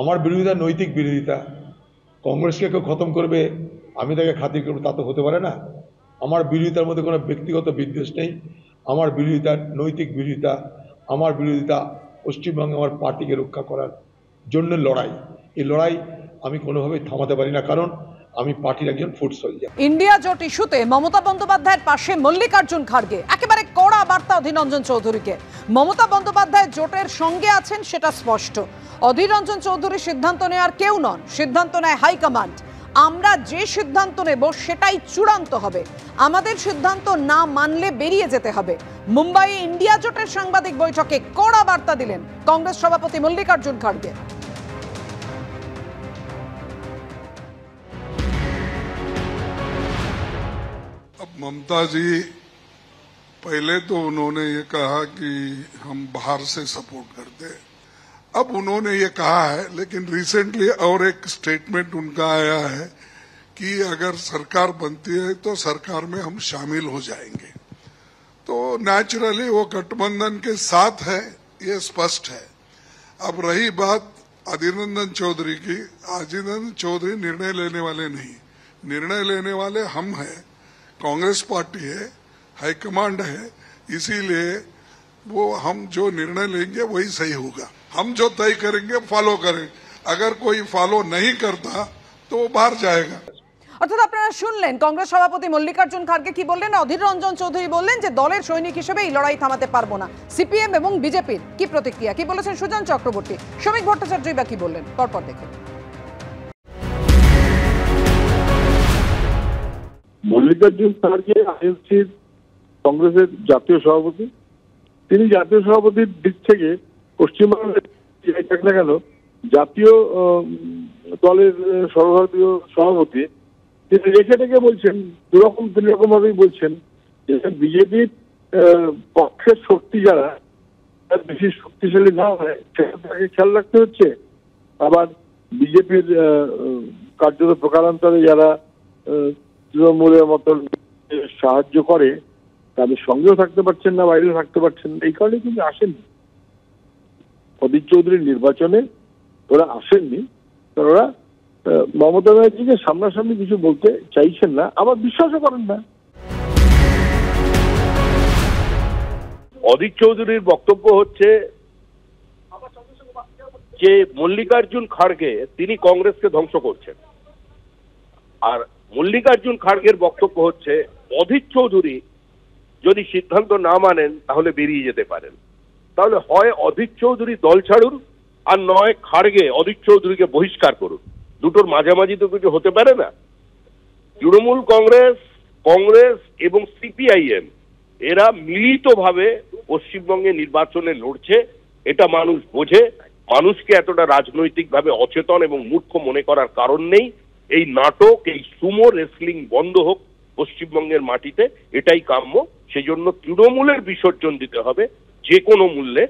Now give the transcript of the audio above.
আমার বিরোধিতা নৈতিক বিরোধিতা। কংগ্রেসকে কেউ খতম করবে, আমি তাকে খাতির করবো, তা তো হতে পারে না। আমার বিরোধিতার মধ্যে কোনো ব্যক্তিগত বিদ্বেষ নেই। আমার বিরোধিতা নৈতিক বিরোধিতা। আমার বিরোধিতা পশ্চিমবঙ্গে আমার পার্টিকে রক্ষা করার জন্য লড়াই। এই লড়াই আমি কোনোভাবেই থামাতে পারি না, কারণ আমি পার্টির একজন ফুট সোলজার। ইন্ডিয়া জোট ইস্যুতে মমতা বন্দ্যোপাধ্যায়ের পাশে মল্লিকার্জুন খাড়গে, একেবারে কড়া বার্তা অধীর রঞ্জন চৌধুরীকে। মমতা বন্দ্যোপাধ্যায় জোটের সঙ্গে আছেন সেটা স্পষ্ট। অধীর রঞ্জন চৌধুরী সিদ্ধান্ত নেওয়ার কেউ নন, সিদ্ধান্ত নেয় হাইকমান্ড। আমরা যে সিদ্ধান্ত নেব সেটাই চূড়ান্ত হবে, আমাদের সিদ্ধান্ত না মানলে বেরিয়ে যেতে হবে। মুম্বাইয়ে ইন্ডিয়া জোটের সাংবাদিক বৈঠকে কড়া বার্তা দিলেন কংগ্রেস সভাপতি মল্লিকার্জুন খাড়গে। अब ममता जी, पहले तो उन्होंने ये कहा कि हम बाहर से सपोर्ट करते हैं, अब उन्होंने ये कहा है, लेकिन रिसेंटली और एक स्टेटमेंट उनका आया है कि अगर सरकार बनती है तो सरकार में हम शामिल हो जाएंगे। तो नेचुरली वो गठबंधन के साथ है, ये स्पष्ट है। अब रही बात अधीर रंजन चौधरी की, अधीर रंजन चौधरी निर्णय लेने वाले नहीं, निर्णय लेने वाले हम हैं, कांग्रेस पार्टी है, हाईकमांड है, इसीलिए वो हम जो निर्णय लेंगे वही सही होगा। हम जो तय करेंगे फॉलो करें, अगर कोई फॉलो नहीं करता तो वो बाहर जाएगा। অর্থাৎ আপনারা শুনলেন কংগ্রেস সভাপতি মল্লিকার্জুন খাড়গে কি বললেন। অধীর রঞ্জন চৌধুরী বললেন যে দলের সৈনিক হিসেবে এই লড়াই থামাতে পারবো না। সিপিএম এবং বিজেপির কি প্রতিক্রিয়া, কি বলেছেন সুজন চক্রবর্তী, শ্রমিক ভট্টাচার্যই বা কি বললেন, পরপর দেখুন। মল্লিকার্জুন খাড়গে আইএনসির কংগ্রেসের জাতীয় সভাপতি। তিনি জাতীয় সভাপতির দিক থেকে পশ্চিমবঙ্গের না কেন জাতীয় দলের সর্বভারতীয় সভাপতি, তিনি রেখে রেখে বলছেন দুরকম তিন রকম ভাবেই বলছেন যে বিজেপির পক্ষের শক্তি যারা বেশি শক্তিশালী না হয় সেটা তাকে খেয়াল রাখতে হচ্ছে। আবার বিজেপির কার্যত প্রকারান্তরে যারা তৃণমূলের মতন সাহায্য করে তাদের সঙ্গেও থাকতে পারছেন না, বাইরেও থাকতে পারছেন না। এই কারণে কিন্তু আসেননি অধীর চৌধুরীর নির্বাচনে, ওরা আসেননি কারণ ওরা মমতা ব্যানার্জিকে সামনাসামনি কিছু বলতে চাইছেন না, আবার বিশ্বাসও করেন না। অধীর চৌধুরীর বক্তব্য হচ্ছে যে মল্লিকার্জুন খাড়গে তিনি কংগ্রেসকে ধ্বংস করছেন, আর মল্লিকার্জুন খাড়গের বক্তব্য হচ্ছে অধীর চৌধুরী যদি সিদ্ধান্ত না মানেন তাহলে বেরিয়ে যেতে পারেন। তাহলে হয় অধীর চৌধুরী দল ছাড়ুন, আর নয় খাড়গে অধীর চৌধুরীকে বহিষ্কার করুন। দুটোর মাঝামাঝি তো কিছু হতে পারে না। তৃণমূল কংগ্রেস, কংগ্রেস এবং সিপিআইএম এরা মিলিতভাবে পশ্চিমবঙ্গে নির্বাচনে লড়ছে, এটা মানুষ বোঝে। মানুষকে এতটা রাজনৈতিকভাবে অচেতন এবং মূর্খ মনে করার কারণ নেই। এই নাটক, এই সুমো রেসলিং বন্ধ হোক পশ্চিমবঙ্গের মাটিতে, এটাই কাম্য। সেজন্য তৃণমূলের বিসর্জন দিতে হবে যে কোনো মূল্যে।